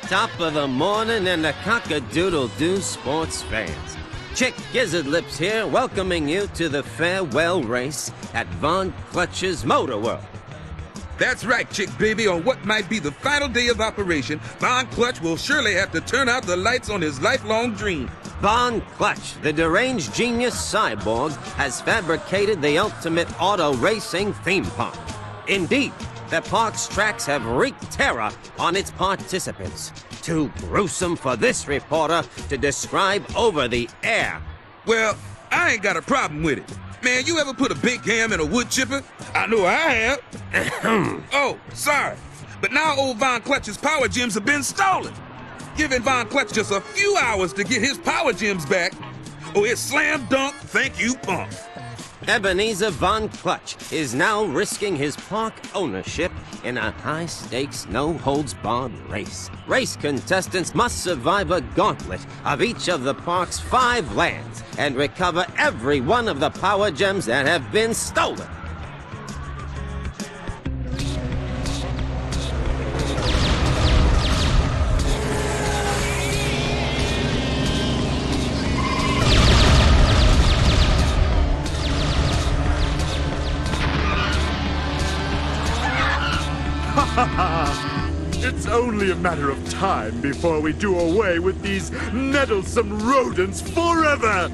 Top of the morning and the cock-a-doodle-doo, sports fans. Chick Gizzard Lips here, welcoming you to the farewell race at Von Clutch's Motor World. That's right, Chick Baby. On what might be the final day of operation, Von Clutch will surely have to turn out the lights on his lifelong dream. Von Clutch, the deranged genius cyborg, has fabricated the ultimate auto racing theme park. Indeed, the park's tracks have wreaked terror on its participants. Too gruesome for this reporter to describe over the air. Well, I ain't got a problem with it. Man, you ever put a big ham in a wood chipper? I know I have. Oh, sorry. But now old Von Clutch's power gems have been stolen. Giving Von Clutch just a few hours to get his power gems back. Oh, it's slam dunk, thank you, punk. Ebenezer Von Clutch is now risking his park ownership in a high-stakes, no-holds-barred race. Race contestants must survive a gauntlet of each of the park's 5 lands and recover every one of the power gems that have been stolen. It's only a matter of time before we do away with these meddlesome rodents forever!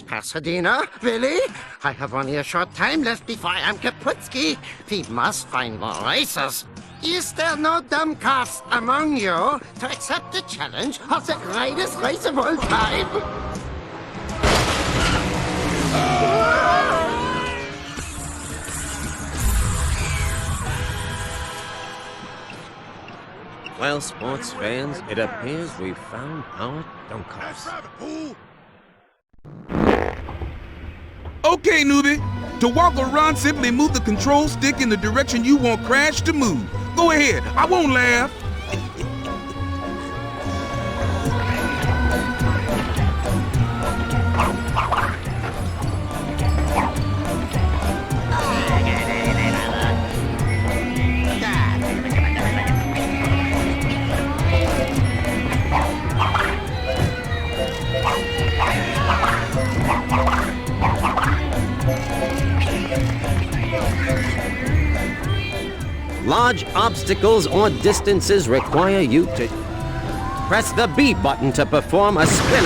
Pasadena? Really? I have only a short time left before I am Kaputski. We must find more racers. Is there no dumb cuffs among you to accept the challenge of the greatest race of all time? Well, sports fans, it appears we've found our dunkers. Okay, newbie. To walk or run, simply move the control stick in the direction you want Crash to move. Go ahead, I won't laugh. Large obstacles or distances require you to press the B button to perform a spin.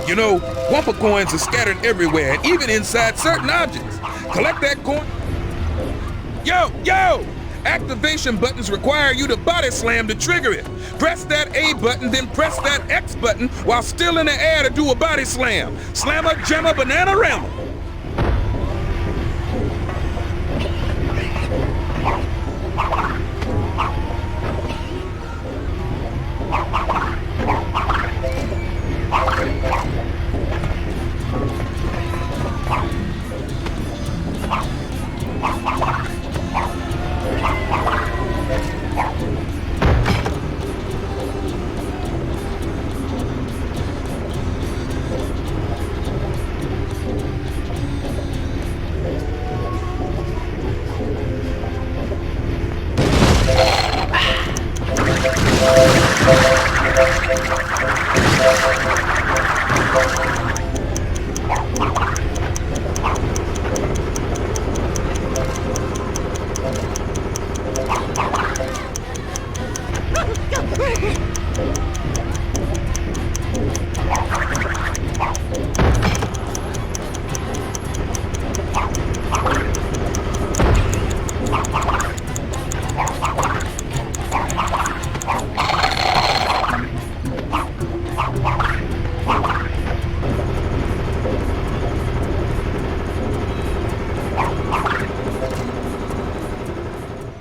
You know, Wumpa coins are scattered everywhere, and even inside certain objects. Collect that coin. Yo! Activation buttons require you to body slam to trigger it. Press that A button, then press that X button while still in the air to do a body slam. Slammer, jammer, banana rammer.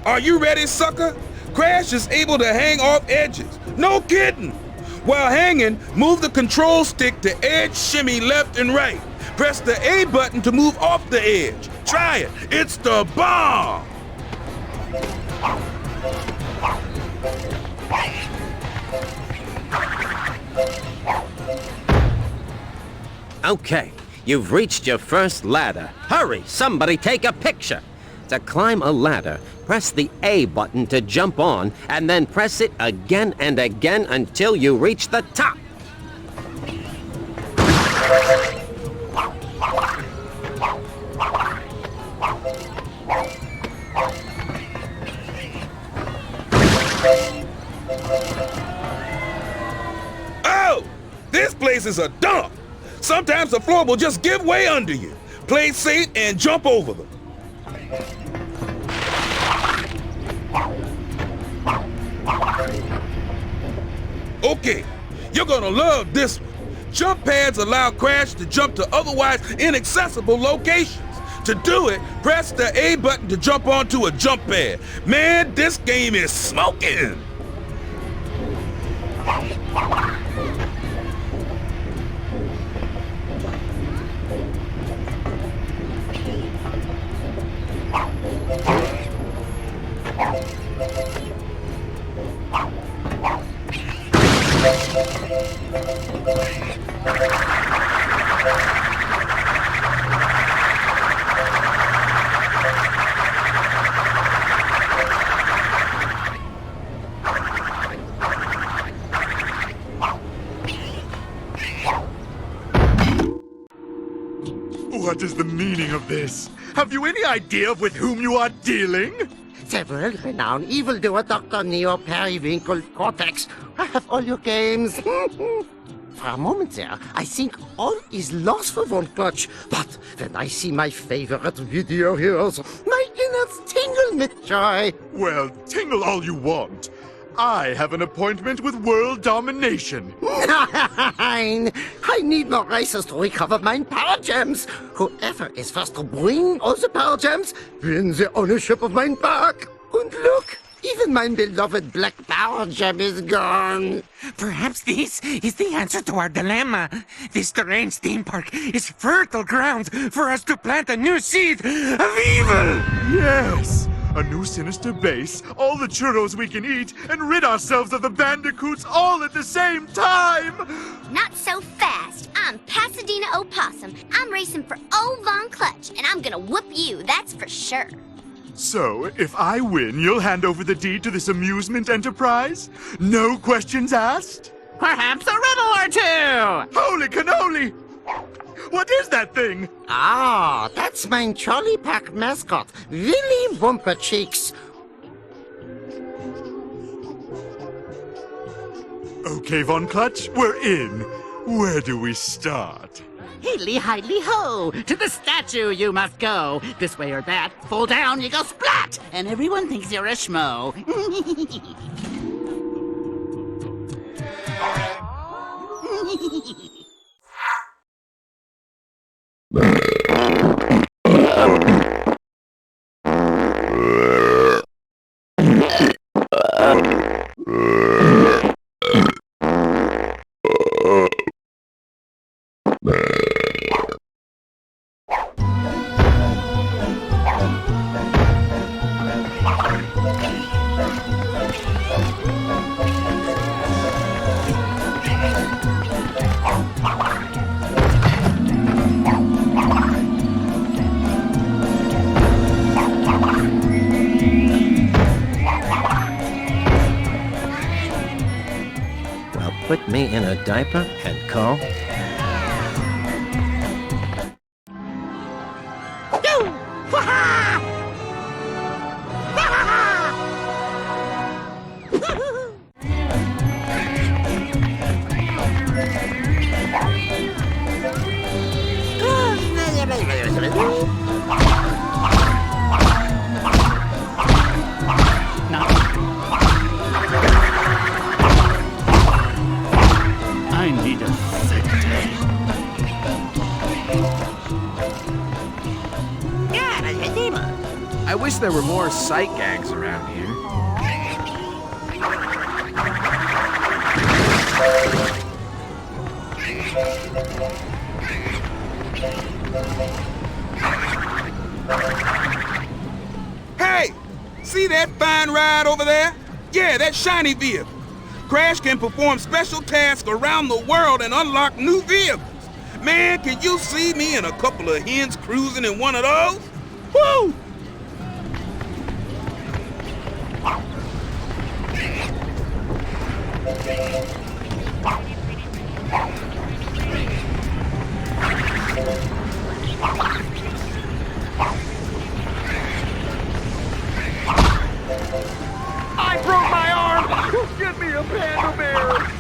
Are you ready, sucker? Crash is able to hang off edges. No kidding. While hanging, move the control stick to edge shimmy left and right. Press the A button to move off the edge. Try it. It's the bomb. Okay, you've reached your first ladder. Hurry, somebody take a picture. To climb a ladder, press the A button to jump on, and then press it again and again until you reach the top. Oh! This place is a dump! Sometimes the floor will just give way under you. Play safe and jump over them. Okay, you're gonna love this one. Jump pads allow Crash to jump to otherwise inaccessible locations. To do it, press the A button to jump onto a jump pad. Man, this game is smoking! What is the meaning of this? Have you any idea with whom you are dealing? The world-renowned evildoer Dr. Neo Periwinkle Cortex. I have all your games. For a moment there, I think all is lost for Von Clutch. But when I see my favorite video heroes, my innards tingle with joy. Well, tingle all you want. I have an appointment with world domination. Nein! I need more racers to recover my power gems. Whoever is first to bring all the power gems wins the ownership of my park. And look, even my beloved black power gem is gone. Perhaps this is the answer to our dilemma. This deranged theme park is fertile ground for us to plant a new seed of evil. Yes! A new sinister base, all the churros we can eat, and rid ourselves of the bandicoots all at the same time! Not so fast. I'm Pasadena Opossum. I'm racing for old Von Clutch, and I'm gonna whoop you, that's for sure. So, if I win, you'll hand over the deed to this amusement enterprise? No questions asked? Perhaps a riddle or two. Holy cannoli! What is that thing? Ah, that's my Trolley Park mascot, Willy Wumper Cheeks. Okay, Von Clutch, we're in. Where do we start? Hey-lee-hi-lee-ho! To the statue you must go. This way or that. Fall down, you go splat! And everyone thinks you're a schmo. Put me in a diaper and call. I need a sick day. I wish there were more sight gags around here. Hey! See that fine ride over there? Yeah, that shiny vehicle. Crash can perform special tasks around the world and unlock new vehicles. Man, can you see me and a couple of hens cruising in one of those? Woo! I broke my arm! Get me a panda bear!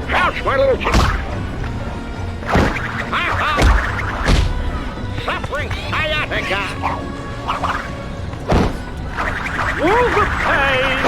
Crouch, my little chick. Suffering sciatica. World of pain.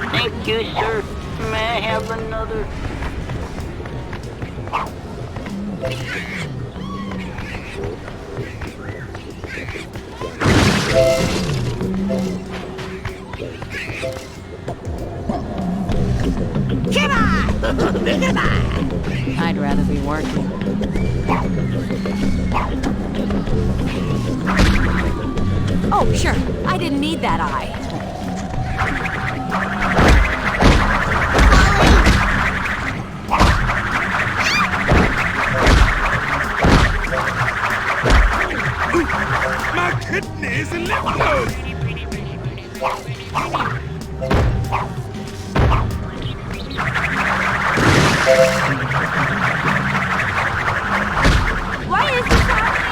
Thank you, sir. May I have another? I'd rather be working. Oh, sure. I didn't need that eye. My kidneys and lymph nodes! Why is this happening?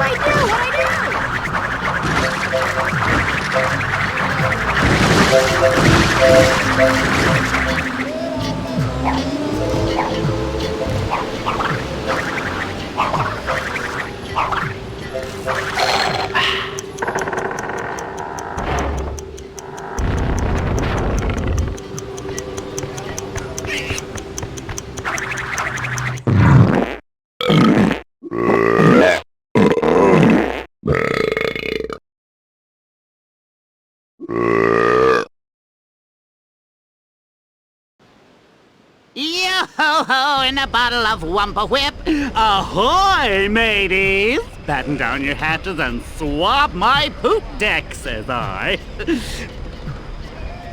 What'd I do? Yo-ho-ho and a bottle of Wumpa Whip. Ahoy, mateys! Batten down your hatches and swab my poop deck, says I.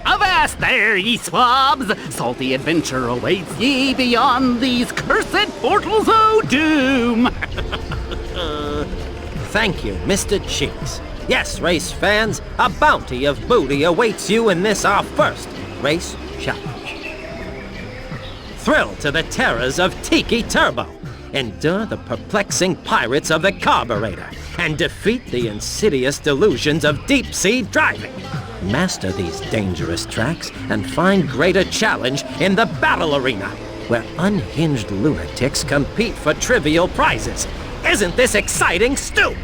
Avast there, ye swabs! Salty adventure awaits ye beyond these cursed portals o' doom! Thank you, Mr. Cheeks. Yes, race fans, a bounty of booty awaits you in this our first race challenge. Thrill to the terrors of Tiki Turbo. Endure the perplexing pirates of the carburetor. And defeat the insidious delusions of deep-sea driving. Master these dangerous tracks and find greater challenge in the battle arena, where unhinged lunatics compete for trivial prizes. Isn't this exciting, Stu?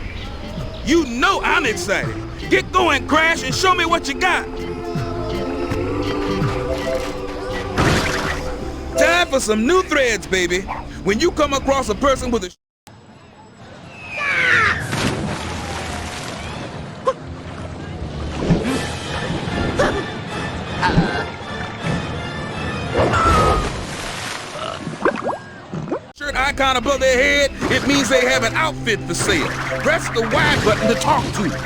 You know I'm excited. Get going, Crash, and show me what you got. Time for some new threads, baby. When you come across a person with a shirt icon above their head, it means they have an outfit for sale. Press the Y button to talk to them.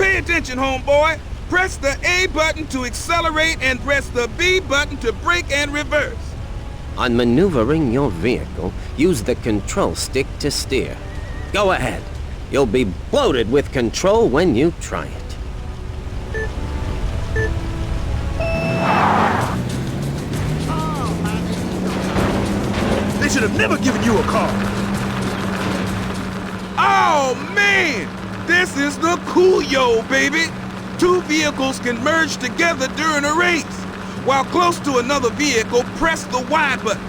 Pay attention, homeboy. Press the A button to accelerate and press the B button to brake and reverse. On maneuvering your vehicle, use the control stick to steer. Go ahead. You'll be bloated with control when you try it. They should have never given you a car. Oh, man! This is the Coolio, baby! 2 vehicles can merge together during a race. While close to another vehicle, press the Y button.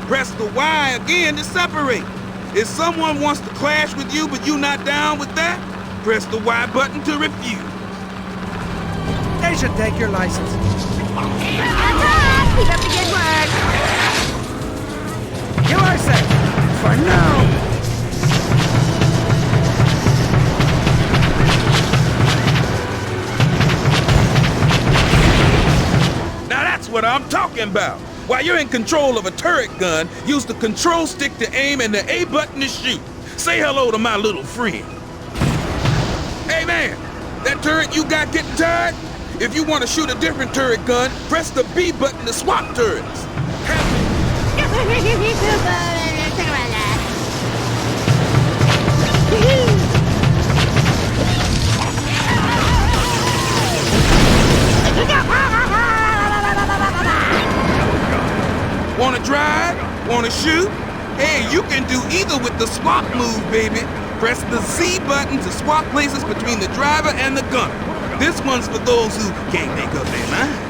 Press the Y again to separate. If someone wants to clash with you but you're not down with that, press the Y button to refuse. They should take your license. That's us! Keep up the good work! You are safe. For now. Now that's what I'm talking about. While you're in control of a turret gun, use the control stick to aim and the A button to shoot. Say hello to my little friend. Hey man, that turret you got getting tired? If you want to shoot a different turret gun, press the B button to swap turrets. Wanna drive? Wanna shoot? Hey, you can do either with the swap move, baby. Press the Z button to swap places between the driver and the gunner. This one's for those who can't make up their mind.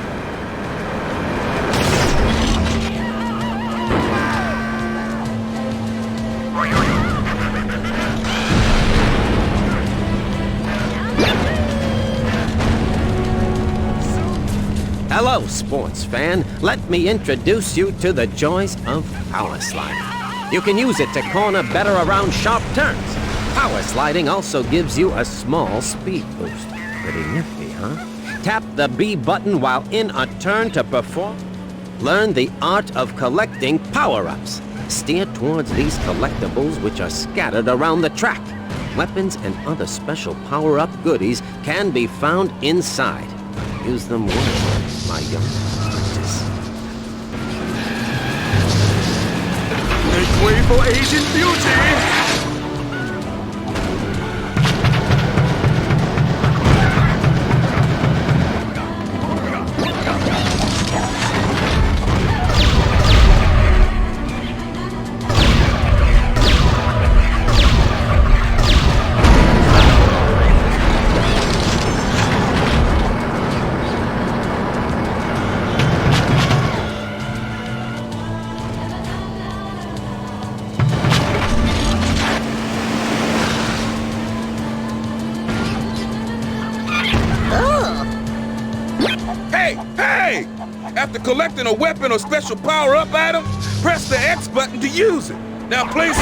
Hello, sports fan. Let me introduce you to the joys of power sliding. You can use it to corner better around sharp turns. Power sliding also gives you a small speed boost. Pretty nifty, huh? Tap the B button while in a turn to perform. Learn the art of collecting power-ups. Steer towards these collectibles which are scattered around the track. Weapons and other special power-up goodies can be found inside. Use them well, my young apprentice. Make way for Asian beauty! Hey! After collecting a weapon or special power-up item, press the X button to use it. Now place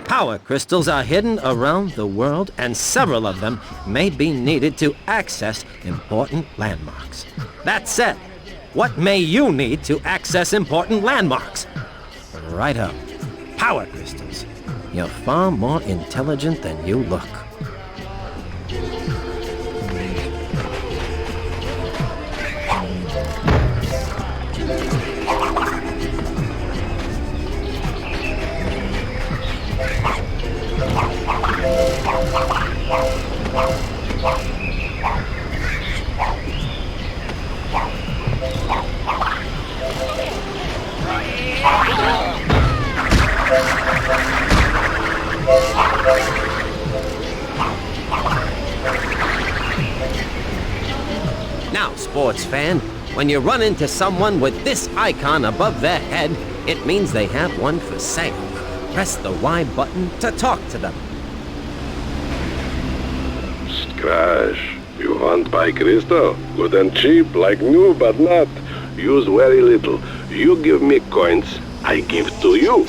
Power crystals are hidden around the world, and several of them may be needed to access important landmarks. That said, what may you need to access important landmarks? Right up. Power crystals. You're far more intelligent than you look. Now, sports fan, when you run into someone with this icon above their head, it means they have one for sale. Press the Y button to talk to them. Crash, you want buy crystal? Good and cheap, like new but not. Use very little. You give me coins, I give to you.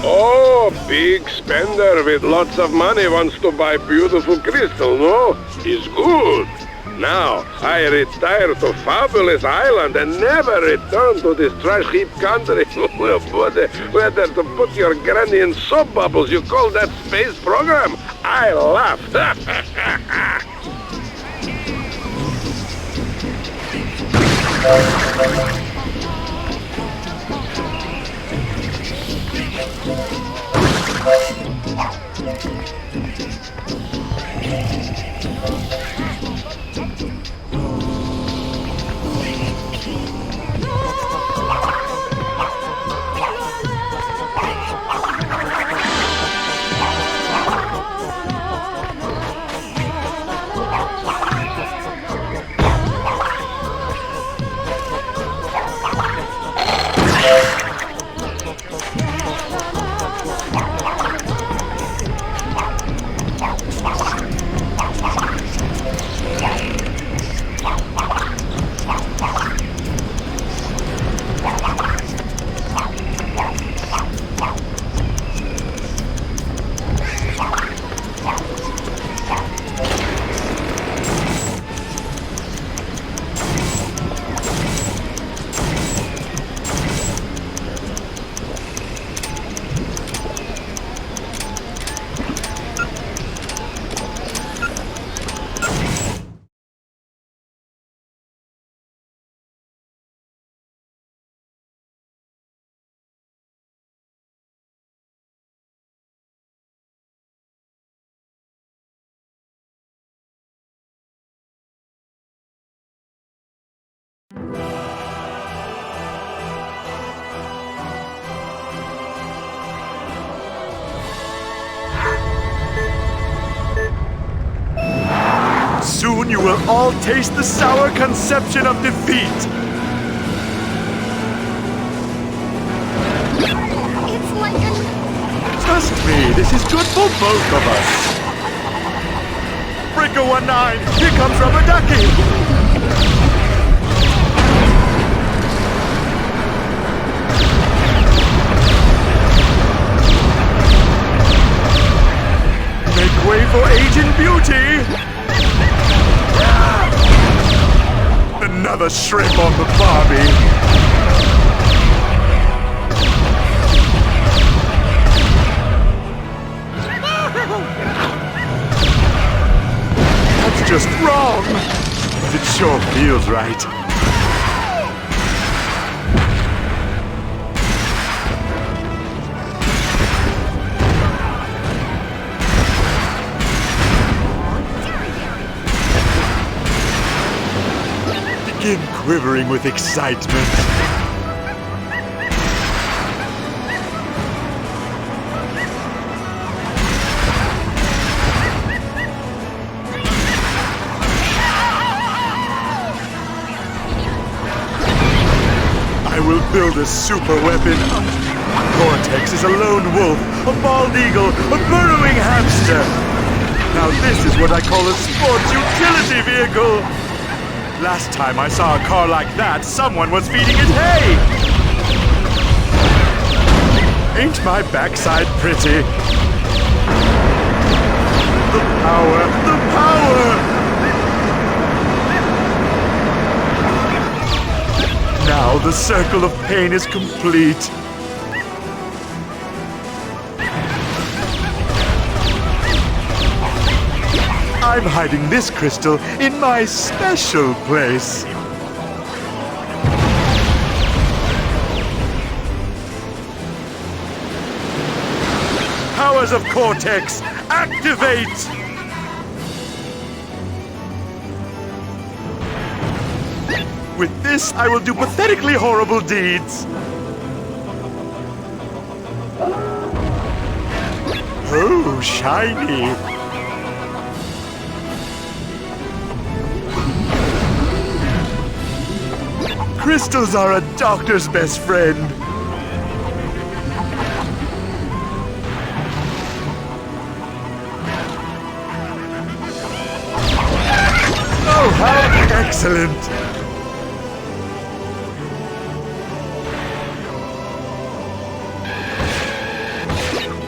Oh, big spender with lots of money wants to buy beautiful crystal, no? Is good. Now, I retire to Fabulous Island and never return to this trash heap country. Whether to put your granny in soap bubbles, you call that space program? I laugh. Soon you will all taste the sour conception of defeat. It's like a... Trust me, this is good for both of us. Breaker 19, here comes Rubber Ducky. Make way for Agent Beauty! Another shrimp on the Barbie! That's just wrong! But it sure feels right. Begin quivering with excitement. I will build a super weapon. Cortex is a lone wolf, a bald eagle, a burrowing hamster. Now this is what I call a sports utility vehicle. Last time I saw a car like that, someone was feeding it hay! Ain't my backside pretty? The power! The power! Now the circle of pain is complete. I'm hiding this crystal in my special place. Powers of Cortex, activate! With this, I will do pathetically horrible deeds. Oh, shiny. Crystals are a doctor's best friend. Oh, how excellent!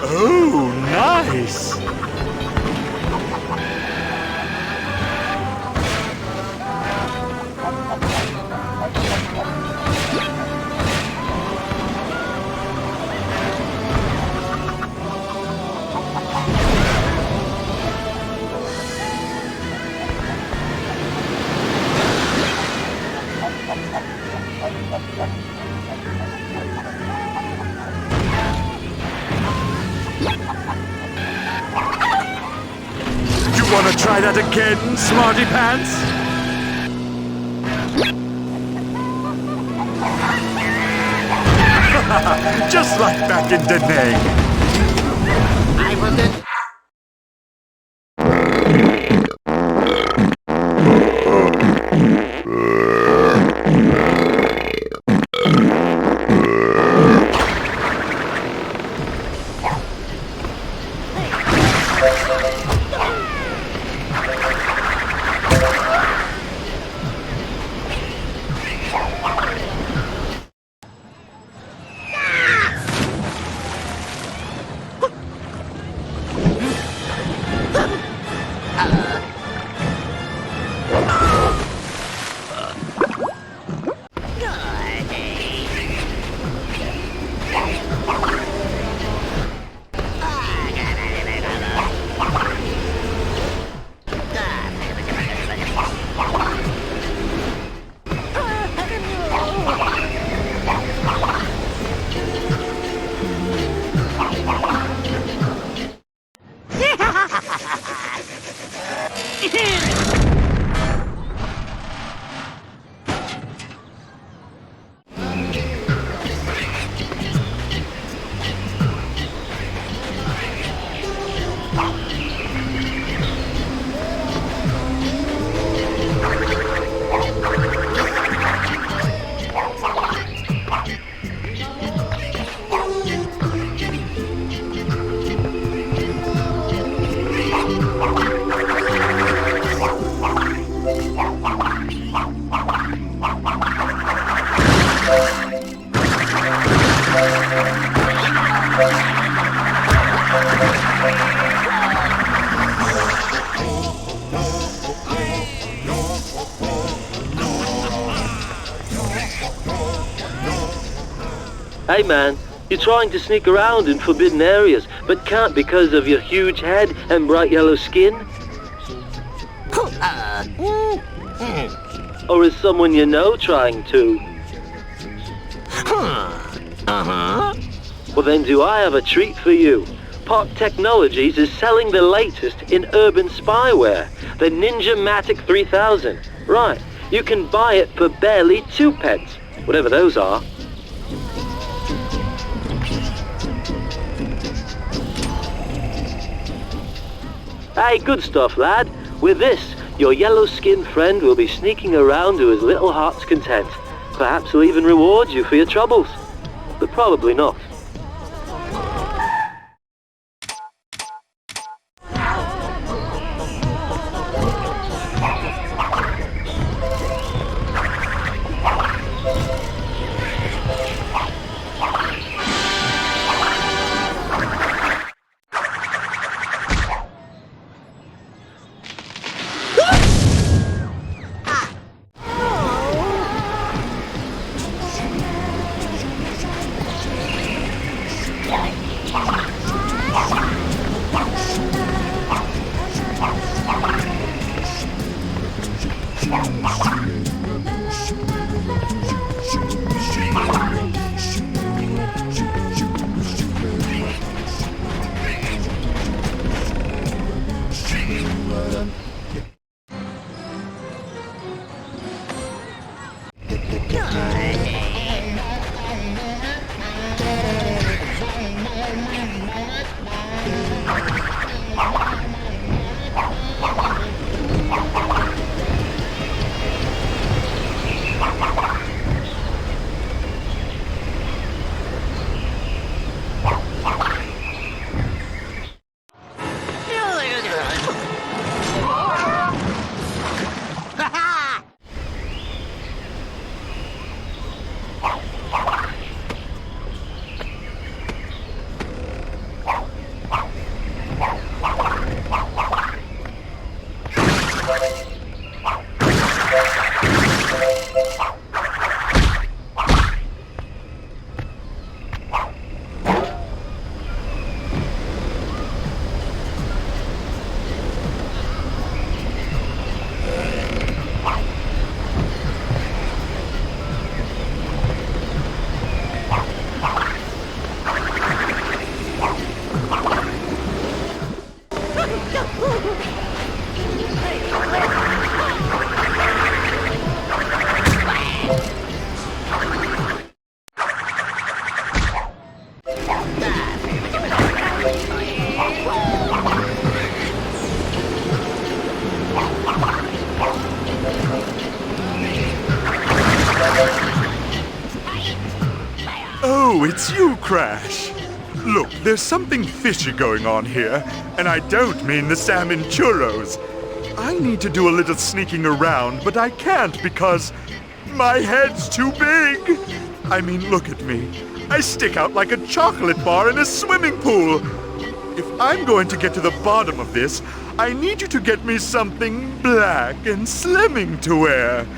Oh, nice! Wanna try that again, smarty pants? Just like back in Da Nang. I will do... Hey man, you're trying to sneak around in forbidden areas, but can't because of your huge head and bright yellow skin? Or is someone you know trying to? Well then do I have a treat for you. Park Technologies is selling the latest in urban spyware, the Ninja-Matic 3000. Right, you can buy it for barely 2 pence, whatever those are. Hey, good stuff, lad. With this, your yellow-skinned friend will be sneaking around to his little heart's content. Perhaps he'll even reward you for your troubles. But probably not. Oh, it's you, Crash. Look, there's something fishy going on here, and I don't mean the salmon churros. I need to do a little sneaking around, but I can't because my head's too big. I mean, look at me. I stick out like a chocolate bar in a swimming pool. If I'm going to get to the bottom of this, I need you to get me something black and slimming to wear.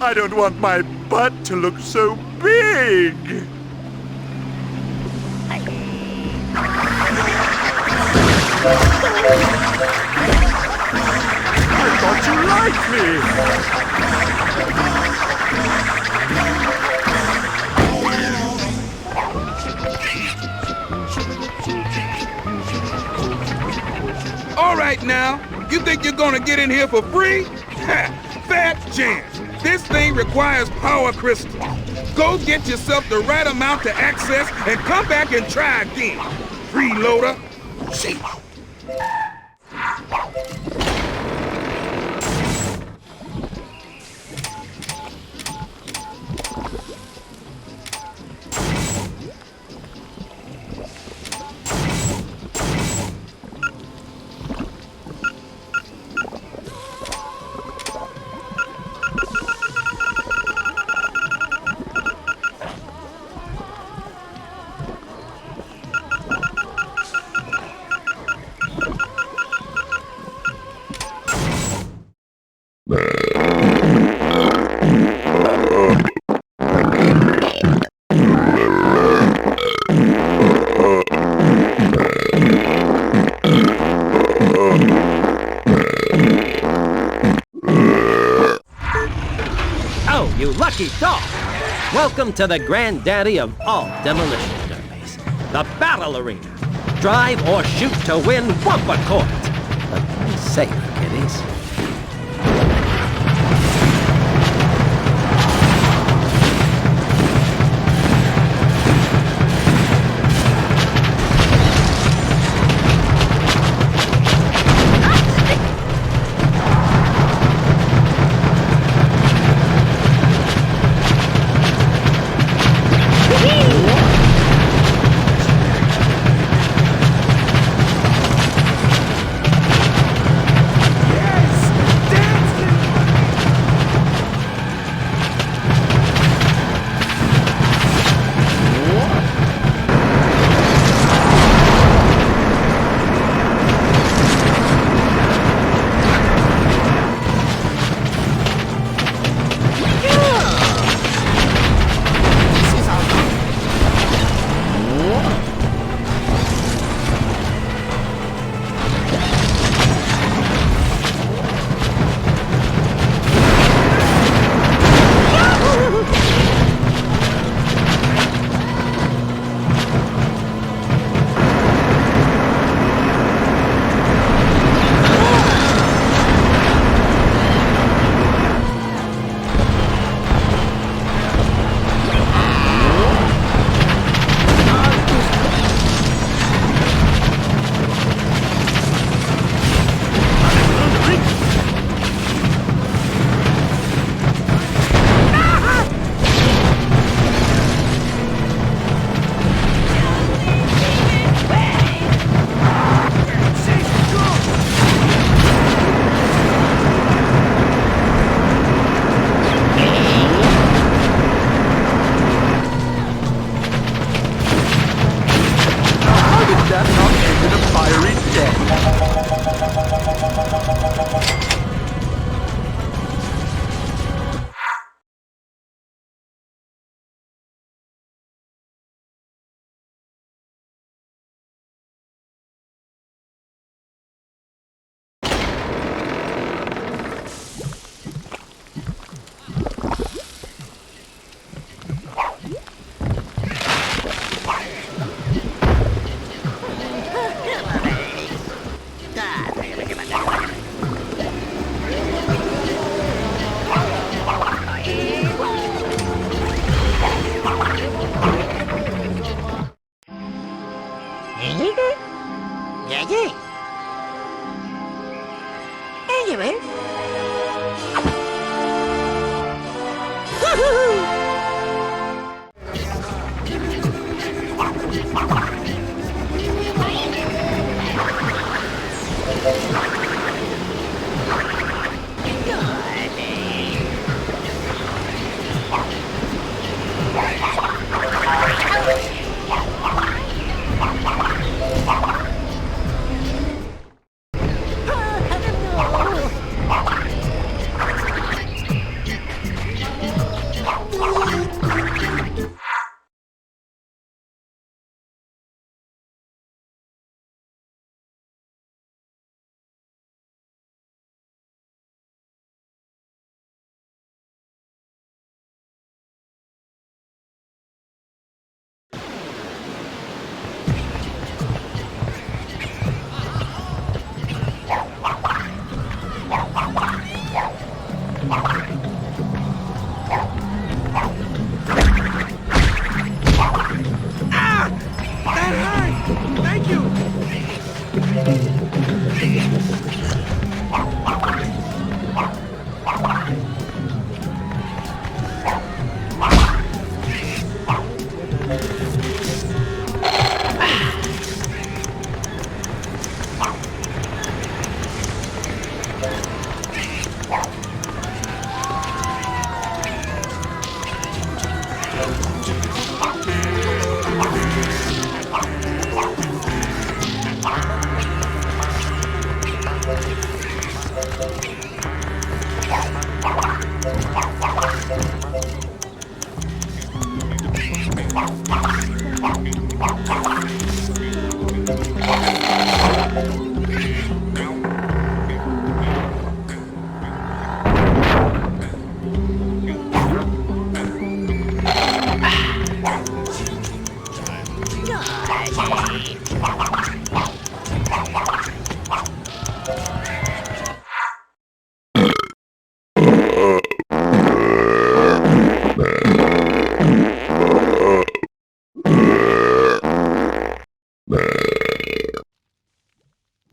I don't want my butt to look so big. I thought you liked me. All right now, you think you're gonna get in here for free? Ha! Fat chance. This thing requires power crystals. Go get yourself the right amount to access and come back and try again. Freeloader. Sheesh. Oh, you lucky dog! Welcome to the granddaddy of all demolition derbies, the Battle Arena. Drive or shoot to win bumper coins. But be safe, kiddies.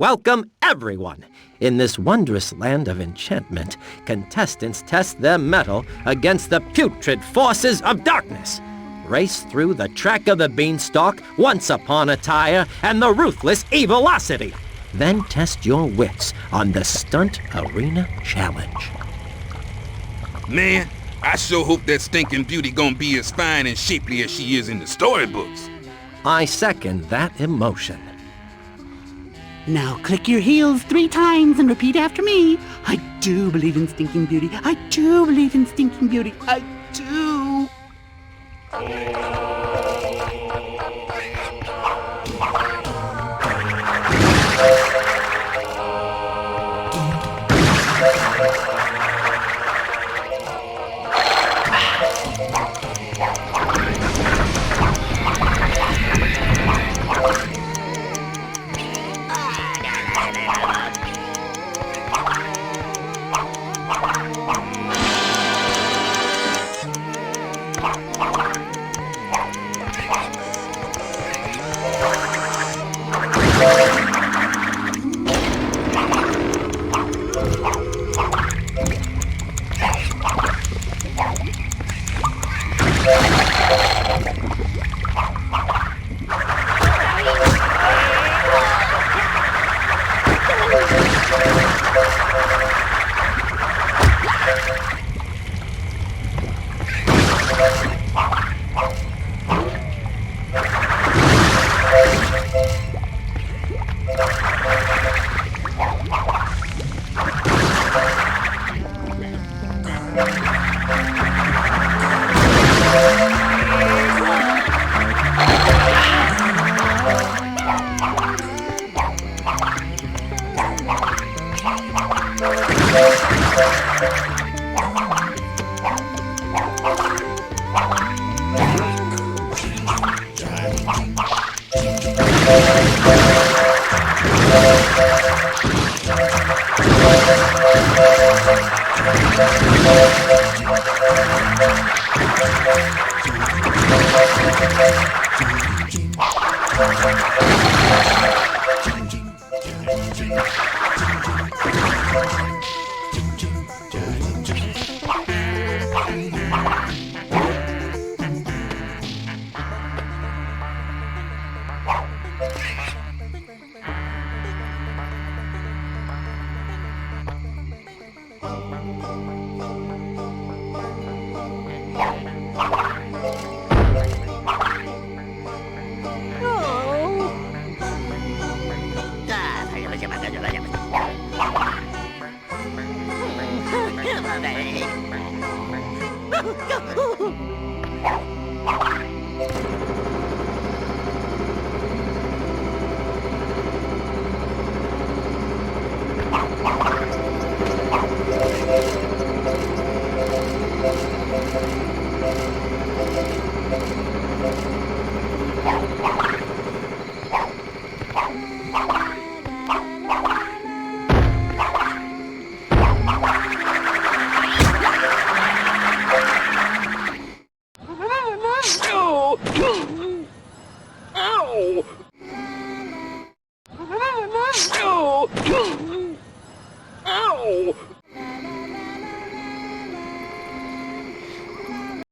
Welcome, everyone! In this wondrous land of enchantment, contestants test their mettle against the putrid forces of darkness. Race through the track of the beanstalk, once upon a tire, and the ruthless evilocity. Then test your wits on the Stunt Arena Challenge. Man, I sure hope that stinking beauty gonna be as fine and shapely as she is in the storybooks. I second that emotion. Now click your heels 3 times and repeat after me. I do believe in stinking beauty. I do believe in stinking beauty. I do.